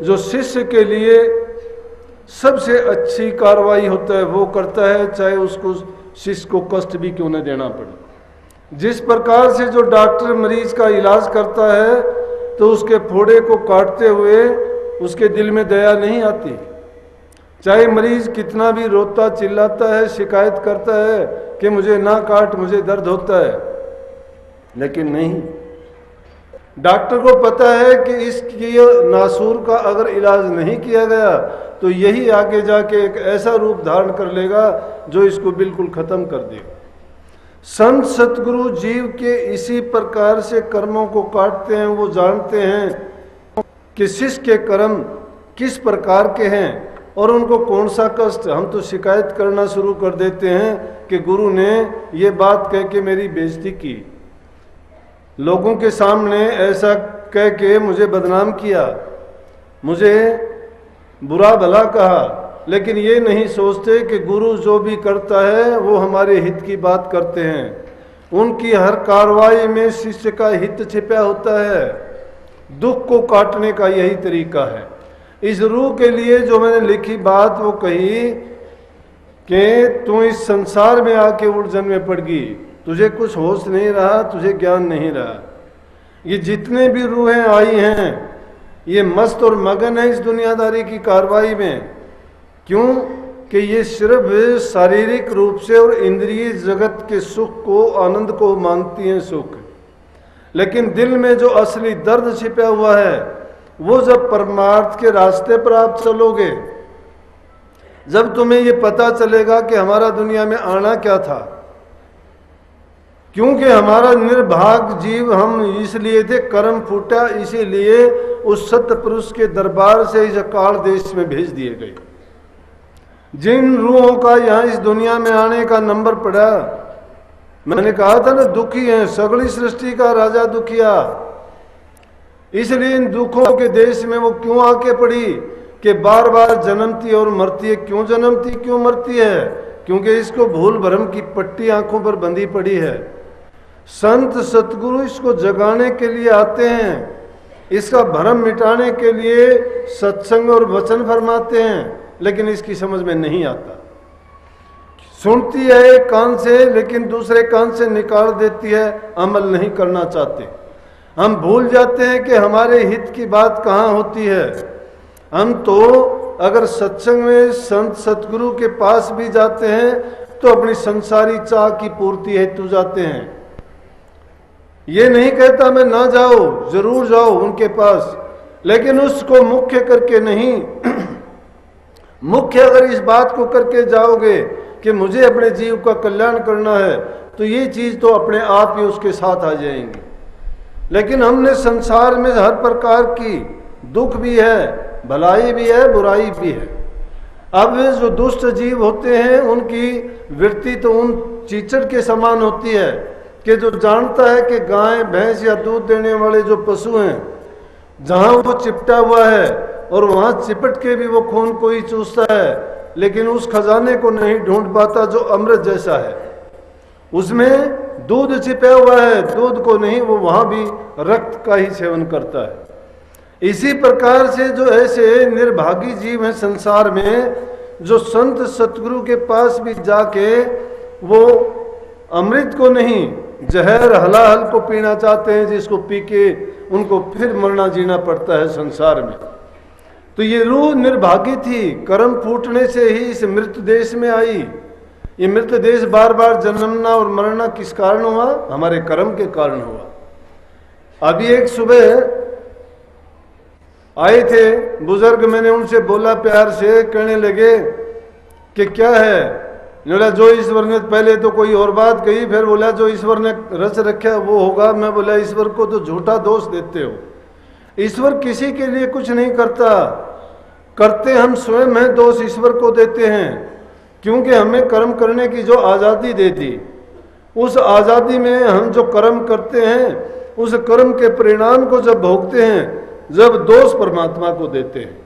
जो शिष्य के लिए सबसे अच्छी कार्रवाई होता है वो करता है, चाहे उसको शिष्य को कष्ट भी क्यों न देना पड़े। जिस प्रकार से जो डॉक्टर मरीज का इलाज करता है तो उसके फोड़े को काटते हुए उसके दिल में दया नहीं आती, चाहे मरीज कितना भी रोता चिल्लाता है, शिकायत करता है कि मुझे ना काट, मुझे दर्द होता है, लेकिन नहीं, डॉक्टर को पता है कि इसकी नासूर का अगर इलाज नहीं किया गया तो यही आगे जाके एक ऐसा रूप धारण कर लेगा जो इसको बिल्कुल खत्म कर देगा। संत सतगुरु जीव के इसी प्रकार से कर्मों को काटते हैं। वो जानते हैं कि शिष्य के कर्म किस प्रकार के हैं और उनको कौन सा कष्ट। हम तो शिकायत करना शुरू कर देते हैं कि गुरु ने ये बात कह के मेरी बेइज्जती की, लोगों के सामने ऐसा कह के मुझे बदनाम किया, मुझे बुरा भला कहा, लेकिन ये नहीं सोचते कि गुरु जो भी करता है वो हमारे हित की बात करते हैं। उनकी हर कार्रवाई में शिष्य का हित छिपा होता है। दुख को काटने का यही तरीका है। इस रूह के लिए जो मैंने लिखी बात वो कही कि तू इस संसार में आके उलझन में पड़ गई, तुझे कुछ होश नहीं रहा, तुझे ज्ञान नहीं रहा। ये जितने भी रूहें आई हैं ये मस्त और मगन है इस दुनियादारी की कार्रवाई में। क्यों कि ये सिर्फ शारीरिक रूप से और इंद्रिय जगत के सुख को, आनंद को मानती हैं सुख, लेकिन दिल में जो असली दर्द छिपा हुआ है वो जब परमार्थ के रास्ते पर आप चलोगे, जब तुम्हें ये पता चलेगा कि हमारा दुनिया में आना क्या था, क्योंकि हमारा निर्भाग जीव हम इसलिए थे, कर्म फूटा इसीलिए उस सत्य पुरुष के दरबार से इस अकाल देश में भेज दिए गए। जिन रूहों का यहाँ इस दुनिया में आने का नंबर पड़ा, मैंने कहा था ना, दुखी हैं, सगली सृष्टि का राजा दुखिया। इसलिए इन दुखों के देश में वो क्यों आके पड़ी कि बार बार जन्मती और मरती है। क्यों जन्मती क्यों मरती है? क्योंकि इसको भूल भरम की पट्टी आंखों पर बंधी पड़ी है। संत सतगुरु इसको जगाने के लिए आते हैं, इसका भ्रम मिटाने के लिए सत्संग और वचन फरमाते हैं, लेकिन इसकी समझ में नहीं आता। सुनती है एक कान से लेकिन दूसरे कान से निकाल देती है, अमल नहीं करना चाहते। हम भूल जाते हैं कि हमारे हित की बात कहाँ होती है। हम तो अगर सत्संग में संत सतगुरु के पास भी जाते हैं तो अपनी संसारी चाह की पूर्ति हेतु जाते हैं। ये नहीं कहता मैं ना जाओ, जरूर जाओ उनके पास, लेकिन उसको मुख्य करके नहीं। मुख्य अगर इस बात को करके जाओगे कि मुझे अपने जीव का कल्याण करना है तो ये चीज तो अपने आप ही उसके साथ आ जाएंगी। लेकिन हमने संसार में हर प्रकार की दुख भी है, भलाई भी है, बुराई भी है। अब जो दुष्ट जीव होते हैं उनकी वृत्ति तो उन चीचड़ के समान होती है कि जो जानता है कि गाय भैंस या दूध देने वाले जो पशु हैं, जहां वो चिपटा हुआ है और वहां चिपट के भी वो खून को ही चूसता है, लेकिन उस खजाने को नहीं ढूंढ पाता जो अमृत जैसा है। उसमें दूध छिपा हुआ है, दूध को नहीं, वो वहां भी रक्त का ही सेवन करता है। इसी प्रकार से जो ऐसे निर्भागी जीव हैं संसार में, जो संत सतगुरु के पास भी जाके वो अमृत को नहीं, जहर हलाहल को पीना चाहते हैं, जिसको पी के उनको फिर मरना जीना पड़ता है संसार में। तो ये रूह निर्भागी थी, कर्म फूटने से ही इस मृत देश में आई। ये मृत देश बार बार जन्मना और मरना किस कारण हुआ? हमारे कर्म के कारण हुआ। अभी एक सुबह आए थे बुजुर्ग, मैंने उनसे बोला प्यार से, कहने लगे कि क्या है? बोला जो ईश्वर ने, पहले तो कोई और बात कही, फिर बोला जो ईश्वर ने रच रखा वो होगा। मैं बोला ईश्वर को तो झूठा दोष देते हो। ईश्वर किसी के लिए कुछ नहीं करता, करते हम स्वयं हैं, दोष ईश्वर को देते हैं। क्योंकि हमें कर्म करने की जो आज़ादी दे दी, उस आज़ादी में हम जो कर्म करते हैं उस कर्म के परिणाम को जब भोगते हैं, जब दोष परमात्मा को देते हैं।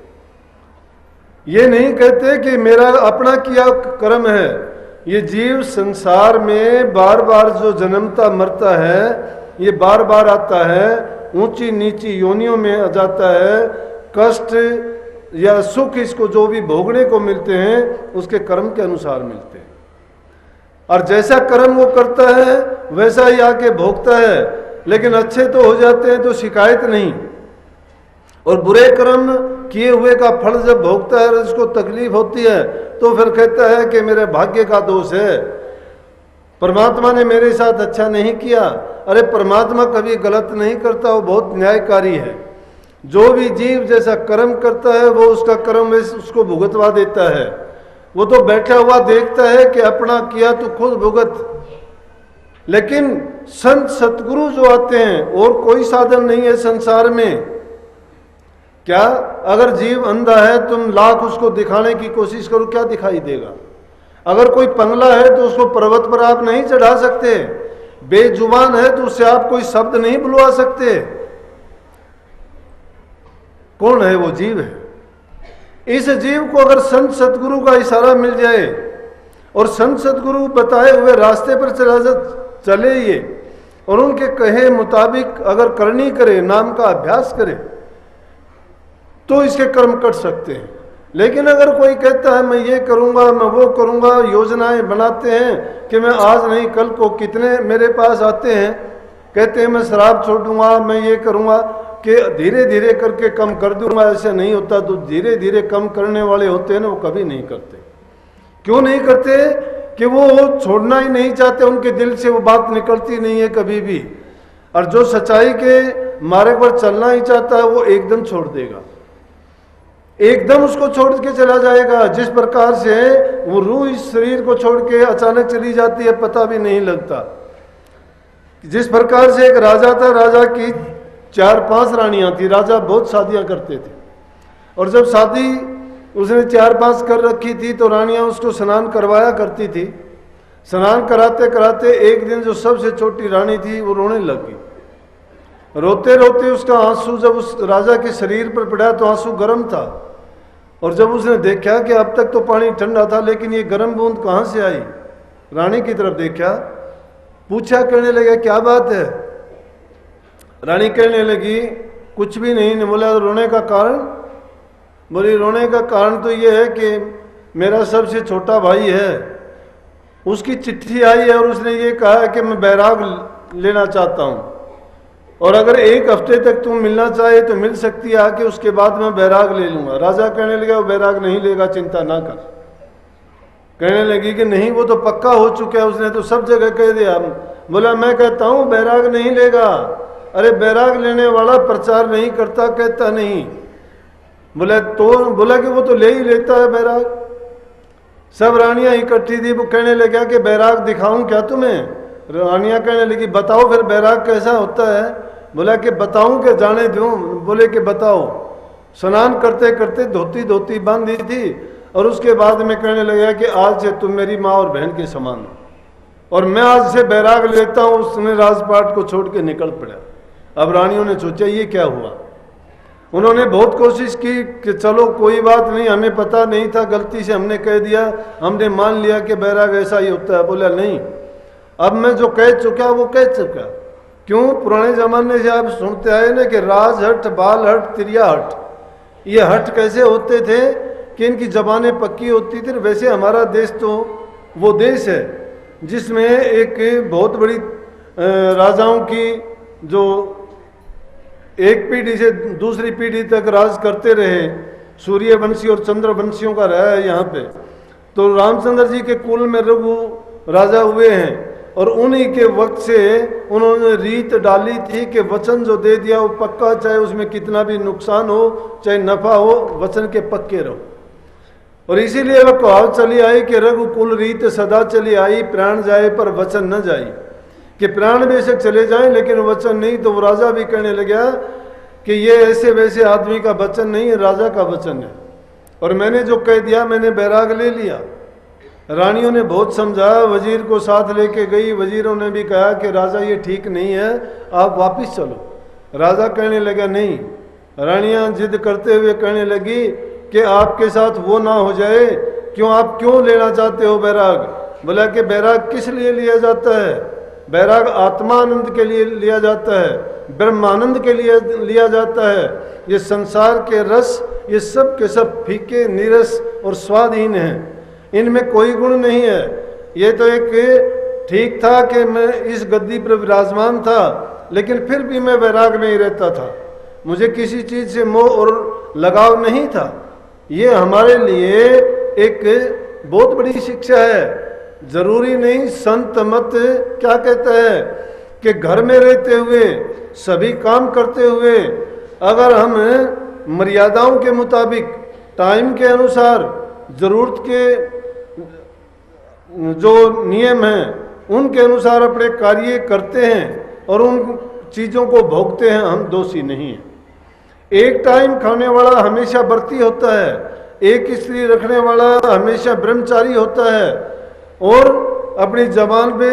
ये नहीं कहते कि मेरा अपना किया कर्म है। ये जीव संसार में बार बार जो जन्मता मरता है, ये बार बार आता है, ऊंची नीची योनियों में आ जाता है, कष्ट या सुख इसको जो भी भोगने को मिलते हैं उसके कर्म के अनुसार मिलते हैं। और जैसा कर्म वो करता है वैसा ही आके भोगता है। लेकिन अच्छे तो हो जाते हैं तो शिकायत नहीं, और बुरे कर्म किए हुए का फल जब भोगता है और उसको तकलीफ होती है तो फिर कहता है कि मेरे भाग्य का दोष है, परमात्मा ने मेरे साथ अच्छा नहीं किया। अरे परमात्मा कभी गलत नहीं करता, वो बहुत न्यायकारी है। जो भी जीव जैसा कर्म करता है वो उसका कर्म उसको भुगतवा देता है। वो तो बैठा हुआ देखता है कि अपना किया तो खुद भुगत। लेकिन संत सतगुरु जो आते हैं, और कोई साधन नहीं है संसार में। क्या अगर जीव अंधा है, तुम लाख उसको दिखाने की कोशिश करो, क्या दिखाई देगा? अगर कोई पंगला है तो उसको पर्वत पर आप नहीं चढ़ा सकते। बेजुबान है तो उससे आप कोई शब्द नहीं बुलवा सकते। कौन है वो? जीव है। इस जीव को अगर संत सतगुरु का इशारा मिल जाए और संत सतगुरु बताए हुए रास्ते पर चले ये, और उनके कहे मुताबिक अगर करनी करे, नाम का अभ्यास करे, तो इसके कर्म कट सकते हैं। लेकिन अगर कोई कहता है मैं ये करूंगा, मैं वो करूंगा, योजनाएं बनाते हैं कि मैं आज नहीं कल को, कितने मेरे पास आते हैं कहते हैं मैं शराब छोड़ूंगा, मैं ये करूंगा, कि धीरे धीरे करके कम कर दूंगा। ऐसे नहीं होता। तो धीरे धीरे कम करने वाले होते हैं ना, वो कभी नहीं करते। क्यों नहीं करते? कि वो छोड़ना ही नहीं चाहते, उनके दिल से वो बात निकलती नहीं है कभी भी। और जो सच्चाई के मार्ग पर चलना ही चाहता है वो एकदम छोड़ देगा, एकदम उसको छोड़ के चला जाएगा। जिस प्रकार से वो रूह इस शरीर को छोड़ के अचानक चली जाती है, पता भी नहीं लगता। जिस प्रकार से एक राजा था, राजा की 4-5 रानियां थी। राजा बहुत शादियां करते थे, और जब शादी उसने 4-5 कर रखी थी तो रानियां उसको स्नान करवाया करती थी। स्नान कराते कराते एक दिन जो सबसे छोटी रानी थी वो रोने लगी। रोते रोते उसका आंसू जब उस राजा के शरीर पर पड़ा तो आंसू गर्म था, और जब उसने देखा कि अब तक तो पानी ठंडा था लेकिन ये गर्म बूंद कहाँ से आई, रानी की तरफ देखा, पूछा, कहने लगा क्या बात है? रानी कहने लगी कुछ भी नहीं। बोला रोने का कारण? बोली रोने का कारण तो ये है कि मेरा सबसे छोटा भाई है, उसकी चिट्ठी आई है और उसने ये कहा है कि मैं बैराग लेना चाहता हूँ, और अगर 1 हफ्ते तक तुम मिलना चाहे तो मिल सकती है आके, उसके बाद मैं बैराग ले लूंगा। राजा कहने लगा वो बैराग नहीं लेगा, चिंता ना कर। कहने लगी कि नहीं वो तो पक्का हो चुका है, उसने तो सब जगह कह दिया। बोला मैं कहता हूँ बैराग नहीं लेगा। अरे बैराग लेने वाला प्रचार नहीं करता, कहता नहीं। बोला तो बोला कि वो तो ले ही लेता है बैराग। सब रानियां इकट्ठी थी, वो कहने लगा कि बैराग दिखाऊं क्या तुम्हें? रानियां कहने लगी बताओ फिर बैराग कैसा होता है? बोला कि बताऊं कि जाने दूं? बोले कि बताओ। स्नान करते करते धोती धोती बांधी थी, और उसके बाद में कहने लगा कि आज से तुम मेरी माँ और बहन के समान हो, और मैं आज से बैराग लेता हूँ। उसने राजपाट को छोड़ के निकल पड़ा। अब रानियों ने सोचा ये क्या हुआ। उन्होंने बहुत कोशिश की कि चलो कोई बात नहीं, हमें पता नहीं था, गलती से हमने कह दिया, हमने मान लिया कि बैराग ऐसा ही होता है। बोला नहीं, अब मैं जो कह चुका वो कह चुका। क्यों? पुराने जमाने से आप सुनते आए ना कि राजहट, बालहट, त्रियाहट, ये हट कैसे होते थे कि इनकी जबानें पक्की होती थी। वैसे हमारा देश तो वो देश है जिसमें एक बहुत बड़ी राजाओं की जो एक पीढ़ी से दूसरी पीढ़ी तक राज करते रहे, सूर्यवंशी और चंद्रवंशियों का रहा है यहाँ पे। तो रामचंद्र जी के कुल में रघु राजा हुए हैं, और उन्हीं के वक्त से उन्होंने रीत डाली थी कि वचन जो दे दिया वो पक्का, चाहे उसमें कितना भी नुकसान हो चाहे नफा हो, वचन के पक्के रहो। और इसीलिए वह कहावत चली आई कि रघुकुल रीत सदा चली आई, प्राण जाए पर वचन न जाए। कि प्राण बेशक चले जाएं लेकिन वचन नहीं। तो वो राजा भी कहने लगा कि ये ऐसे वैसे आदमी का वचन नहीं है, राजा का वचन है, और मैंने जो कह दिया मैंने बैराग ले लिया। रानियों ने बहुत समझाया, वजीर को साथ लेके गई। वजीरों ने भी कहा कि राजा ये ठीक नहीं है, आप वापस चलो। राजा कहने लगा नहीं। रानियां जिद करते हुए कहने लगी कि आपके साथ वो ना हो जाए। क्यों? आप क्यों लेना चाहते हो बैराग? बोला कि बैराग किस लिए लिया जाता है? बैराग आत्मानंद के लिए लिया जाता है, ब्रह्मानंद के लिए लिया जाता है। ये संसार के रस, ये सब के सब फीके, नीरस और स्वादहीन हैं, इनमें कोई गुण नहीं है। ये तो एक ठीक था कि मैं इस गद्दी पर विराजमान था, लेकिन फिर भी मैं वैराग में ही रहता था, मुझे किसी चीज़ से मोह और लगाव नहीं था। ये हमारे लिए एक बहुत बड़ी शिक्षा है। जरूरी नहीं, संत मत क्या कहता है कि घर में रहते हुए, सभी काम करते हुए, अगर हम मर्यादाओं के मुताबिक, टाइम के अनुसार, ज़रूरत के जो नियम हैं उनके अनुसार अपने कार्य करते हैं और उन चीज़ों को भोगते हैं, हम दोषी नहीं हैं। एक टाइम खाने वाला हमेशा व्रती होता है, एक स्त्री रखने वाला हमेशा ब्रह्मचारी होता है, और अपनी जबान पे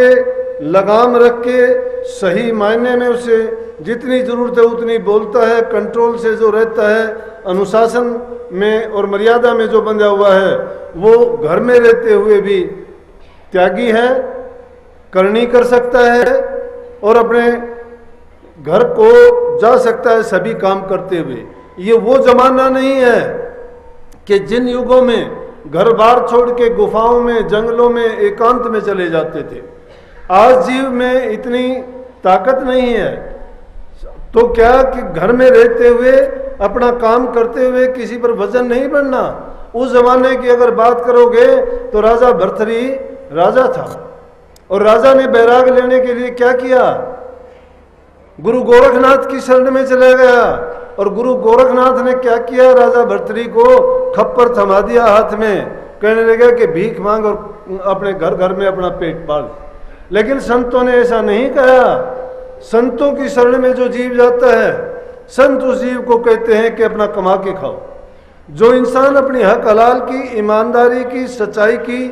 लगाम रख के सही मायने में उसे जितनी ज़रूरत है उतनी बोलता है, कंट्रोल से जो रहता है, अनुशासन में और मर्यादा में जो बंधा हुआ है, वो घर में रहते हुए भी त्यागी है, करनी कर सकता है और अपने घर को जा सकता है सभी काम करते हुए। ये वो जमाना नहीं है कि जिन युगों में घर बार छोड़ के गुफाओं में, जंगलों में, एकांत में चले जाते थे। आज जीव में इतनी ताकत नहीं है, तो क्या कि घर में रहते हुए, अपना काम करते हुए किसी पर वजन नहीं बनना। उस जमाने की अगर बात करोगे तो राजा भर्तृहरि राजा था, और राजा ने बैराग लेने के लिए क्या किया, गुरु गोरखनाथ की शरण में चला गया। और गुरु गोरखनाथ ने क्या किया, राजा भर्तृहरि को खप्पर थमा दिया हाथ में, कहने लगा कि भीख मांग और अपने घर घर में अपना पेट पाल। लेकिन संतों ने ऐसा नहीं कहा। संतों की शरण में जो जीव जाता है, संत उस जीव को कहते हैं कि अपना कमा के खाओ। जो इंसान अपनी हक हलाल की, ईमानदारी की, सच्चाई की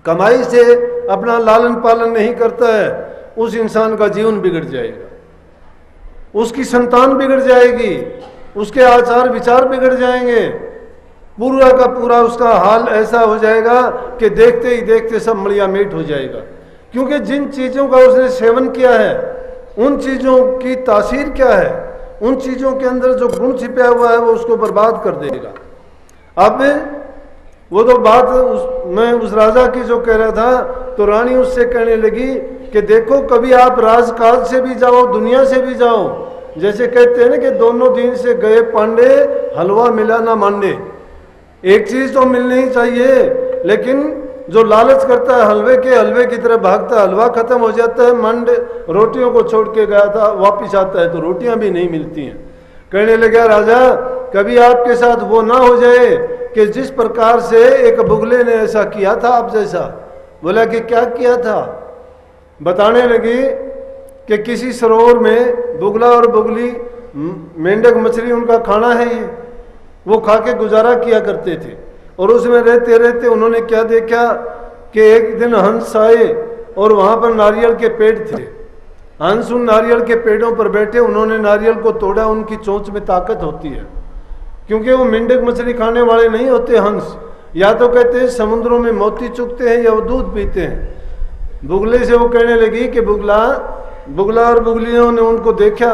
कमाई से अपना लालन पालन नहीं करता है, उस इंसान का जीवन बिगड़ जाएगा, उसकी संतान बिगड़ जाएगी, उसके आचार विचार बिगड़ जाएंगे, पूरा का पूरा उसका हाल ऐसा हो जाएगा कि देखते ही देखते सब मड़िया मेट हो जाएगा। क्योंकि जिन चीज़ों का उसने सेवन किया है, उन चीज़ों की तासीर क्या है, उन चीज़ों के अंदर जो गुण छिपा हुआ है वो उसको बर्बाद कर देगा। अब वो तो बात मैं उस राजा की जो कह रहा था, तो रानी उससे कहने लगी कि देखो, कभी आप राजकाज से भी जाओ, दुनिया से भी जाओ, जैसे कहते हैं ना कि दोनों दिन से गए पांडे, हलवा मिला ना मांडे। एक चीज़ तो मिलनी ही चाहिए, लेकिन जो लालच करता है हलवे की तरह भागता है, हलवा खत्म हो जाता है, मंड रोटियों को छोड़ के गया था, वापिस आता है तो रोटियां भी नहीं मिलती हैं। कहने लगा राजा, कभी आपके साथ वो ना हो जाए कि जिस प्रकार से एक बुगले ने ऐसा किया था आप जैसा। बोला कि क्या किया था? बताने लगी कि किसी सरोवर में बुगला और बुगली, मेंढक मछली उनका खाना है, ये वो खा के गुजारा किया करते थे। और उसमें रहते रहते उन्होंने क्या देखा कि एक दिन हंस आए और वहाँ पर नारियल के पेड़ थे। हंस उन नारियल के पेड़ों पर बैठे, उन्होंने नारियल को तोड़ा। उनकी चोंच में ताकत होती है, क्योंकि वो मेंढक मछली खाने वाले नहीं होते हंस। या तो कहते हैं समुद्रों में मोती चुगते हैं या वो दूध पीते हैं। बुगले से वो कहने लगी कि बुगला और बुगलियों ने उनको देखा।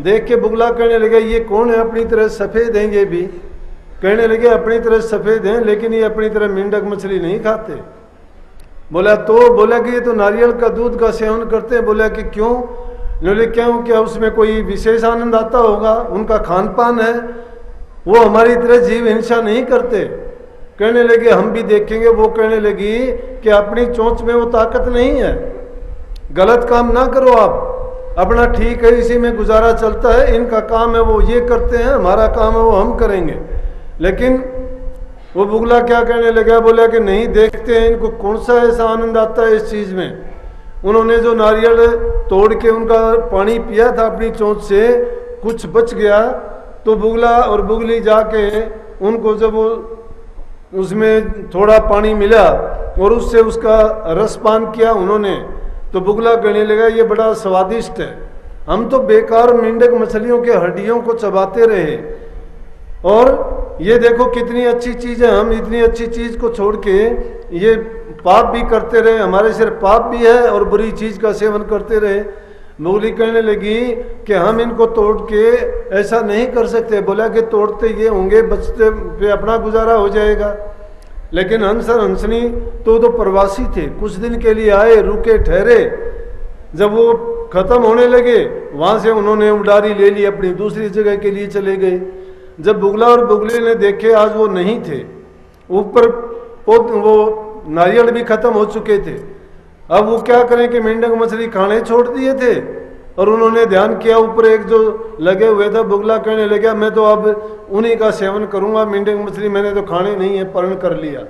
देख के बुगला कहने लगा, ये कौन है? अपनी तरह सफ़ेद हैं ये भी। कहने लगे अपनी तरह सफ़ेद हैं, लेकिन ये अपनी तरह मेंढक मछली नहीं खाते। बोला कि ये तो नारियल का दूध का सेवन करते हैं। बोला कि क्यों? बोले क्यों, क्या उसमें कोई विशेष आनंद आता होगा? उनका खान पान है, वो हमारी तरह जीव हिंसा नहीं करते। कहने लगे हम भी देखेंगे। वो कहने लगी कि अपनी चोंच में वो ताकत नहीं है, गलत काम ना करो आप, अपना ठीक है, इसी में गुजारा चलता है। इनका काम है वो ये करते हैं, हमारा काम है वो हम करेंगे। लेकिन वो बुगला क्या कहने लगा, बोला कि नहीं, देखते हैं इनको कौन सा ऐसा आनंद आता है इस चीज़ में। उन्होंने जो नारियल तोड़ के उनका पानी पिया था अपनी चोंच से, कुछ बच गया तो बुगला और बुगली जाके उनको जब वो उसमें थोड़ा पानी मिला और उससे उसका रसपान किया उन्होंने, तो बुगला कहने लगा ये बड़ा स्वादिष्ट है। हम तो बेकार मेंढक मछलियों के हड्डियों को चबाते रहे, और ये देखो कितनी अच्छी चीज़ है, हम इतनी अच्छी चीज़ को छोड़ के ये पाप भी करते रहे, हमारे सिर पाप भी है और बुरी चीज का सेवन करते रहे। मुगली कहने लगी कि हम इनको तोड़ के ऐसा नहीं कर सकते। बोला कि तोड़ते ये होंगे, बचते पे अपना गुजारा हो जाएगा। लेकिन हंस और हंसनी तो प्रवासी थे, कुछ दिन के लिए आए, रुके, ठहरे। जब वो खत्म होने लगे वहां से उन्होंने उडारी ले ली, अपनी दूसरी जगह के लिए चले गए। जब बुगला और बुगली ने देखे आज वो नहीं थे, ऊपर वो नारियल भी खत्म हो चुके थे। अब वो क्या करें कि मेंढक मछली खाने छोड़ दिए थे और उन्होंने ध्यान किया ऊपर एक जो लगे हुए था। बुगला कहने लगा मैं तो अब उन्हीं का सेवन करूंगा, मेंढक मछली मैंने तो खाने नहीं है, पर्ण कर लिया।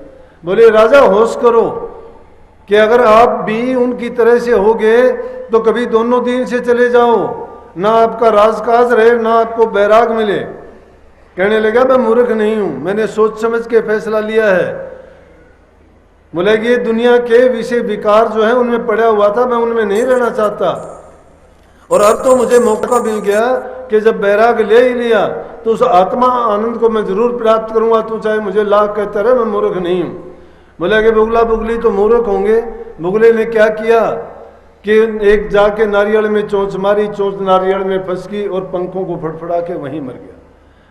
बोले राजा होश करो कि अगर आप भी उनकी तरह से होगे तो कभी दोनों दिन से चले जाओ, ना आपका राजकाज रहे ना आपको बैराग मिले। कहने लगा मैं मूर्ख नहीं हूं, मैंने सोच समझ के फैसला लिया है। बोले कि ये दुनिया के विषय विकार जो है उनमें पड़ा हुआ था, मैं उनमें नहीं रहना चाहता। और अब तो मुझे मौका मिल गया कि जब बैराग ले ही लिया तो उस आत्मा आनंद को मैं जरूर प्राप्त करूंगा, तू चाहे मुझे लाख कहता रहे, मैं मूर्ख नहीं हूं। बोला कि बुगला बुगली तो मूर्ख होंगे। बुगले ने क्या किया कि एक जाके नारियल में चोंच मारी, चोंच नारियल में फंस गई और पंखों को फड़फड़ा के वहीं मर गया।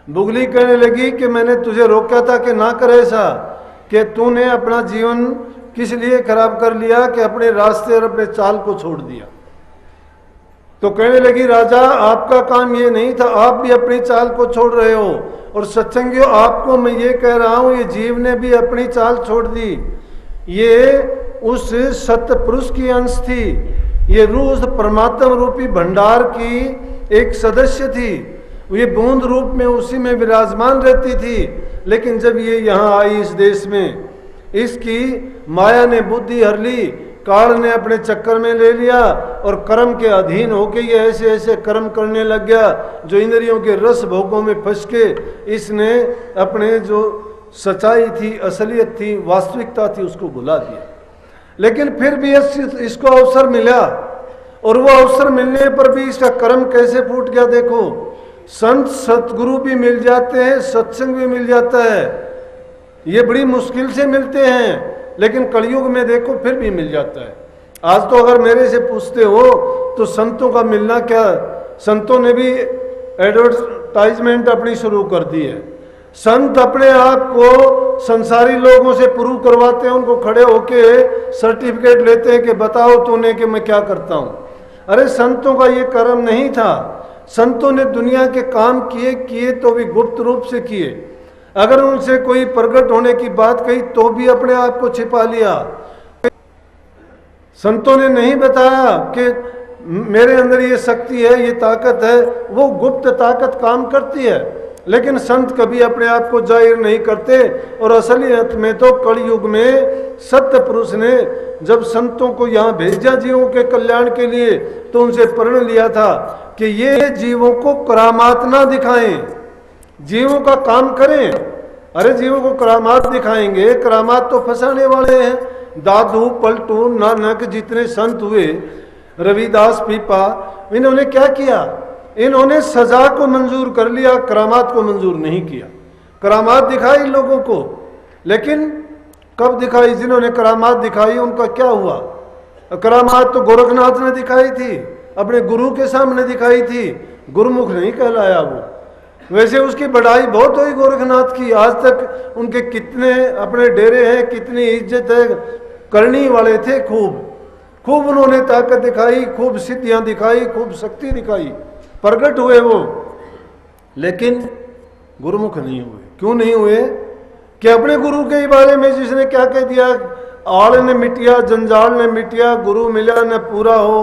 बुगली कहने लगी कि मैंने तुझे रोका था कि ना करे ऐसा, कि तूने अपना जीवन किस लिए खराब कर लिया कि अपने रास्ते और अपने चाल को छोड़ दिया। तो कहने लगी राजा आपका काम ये नहीं था, आप भी अपनी चाल को छोड़ रहे हो। और सत्संगियों आपको मैं ये कह रहा हूं, ये जीव ने भी अपनी चाल छोड़ दी। ये उस सत्य पुरुष की अंश थी, ये रूह उस परमात्मा रूपी भंडार की एक सदस्य थी, ये बूंद रूप में उसी में विराजमान रहती थी। लेकिन जब ये यहाँ आई इस देश में, इसकी माया ने बुद्धि हर ली, काल ने अपने चक्कर में ले लिया और कर्म के अधीन होके ये ऐसे ऐसे कर्म करने लग गया जो इंद्रियों के रस भोगों में फंस के इसने अपने जो सच्चाई थी, असलियत थी, वास्तविकता थी, उसको भुला दिया। लेकिन फिर भी इसको अवसर मिला और वो अवसर मिलने पर भी इसका कर्म कैसे फूट गया। देखो संत सतगुरु भी मिल जाते हैं, सत्संग भी मिल जाता है, ये बड़ी मुश्किल से मिलते हैं, लेकिन कलयुग में देखो फिर भी मिल जाता है। आज तो अगर मेरे से पूछते हो तो संतों का मिलना क्या, संतों ने भी एडवर्टाइजमेंट अपनी शुरू कर दी है। संत अपने आप को संसारी लोगों से प्रूव करवाते हैं, उनको खड़े होके सर्टिफिकेट लेते हैं कि बताओ तूने कि मैं क्या करता हूं। अरे संतों का ये कर्म नहीं था, संतों ने दुनिया के काम किए तो भी गुप्त रूप से किए। अगर उनसे कोई प्रकट होने की बात कही तो भी अपने आप को छिपा लिया। संतों ने नहीं बताया कि मेरे अंदर ये शक्ति है, ये ताकत है, वो गुप्त ताकत काम करती है। लेकिन संत कभी अपने आप को जाहिर नहीं करते। और असलियत में तो कलयुग में सत्य पुरुष ने जब संतों को यहाँ भेजा जीवों के कल्याण के लिए, तो उनसे प्रण लिया था कि ये जीवों को करामात ना दिखाएं, जीवों का काम करें। अरे जीवों को करामात दिखाएंगे, करामात तो फंसाने वाले हैं। दादू, पलटू, नानक जितने संत हुए, रविदास, पीपा, इन्होंने क्या किया, इन्होंने सजा को मंजूर कर लिया, करामात को मंजूर नहीं किया। करामात दिखाई लोगों को, लेकिन कब दिखाई? जिन्होंने करामात दिखाई उनका क्या हुआ? करामात तो गोरखनाथ ने दिखाई थी, अपने गुरु के सामने दिखाई थी, गुरुमुख नहीं कहलाया वो। वैसे उसकी बढ़ाई बहुत हुई गोरखनाथ की, आज तक उनके कितने अपने डेरे हैं, कितनी इज्जत है, करनी वाले थे खूब उन्होंने ताकत दिखाई, खूब सिद्धियां दिखाई, खूब शक्ति दिखाई, प्रकट हुए वो, लेकिन गुरुमुख नहीं हुए। क्यों नहीं हुए? कि अपने गुरु के बारे में जिसने क्या कह दिया, आड़ ने मिटिया, जंजाल ने मिटिया, गुरु मिला न पूरा हो।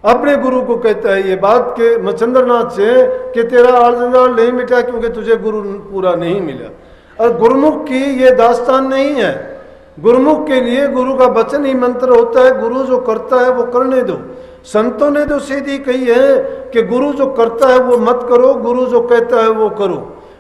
अपने गुरु को कहता है ये बात के मचंद्रनाथ से कि तेरा आड़ जंजाल नहीं मिटा क्योंकि तुझे गुरु पूरा नहीं मिला। और गुरुमुख की ये दास्तान नहीं है। गुरुमुख के लिए गुरु का वचन ही मंत्र होता है, गुरु जो करता है वो करने दो। संतों ने तो सीधी कही है कि गुरु जो करता है वो मत करो, गुरु जो कहता है वो करो।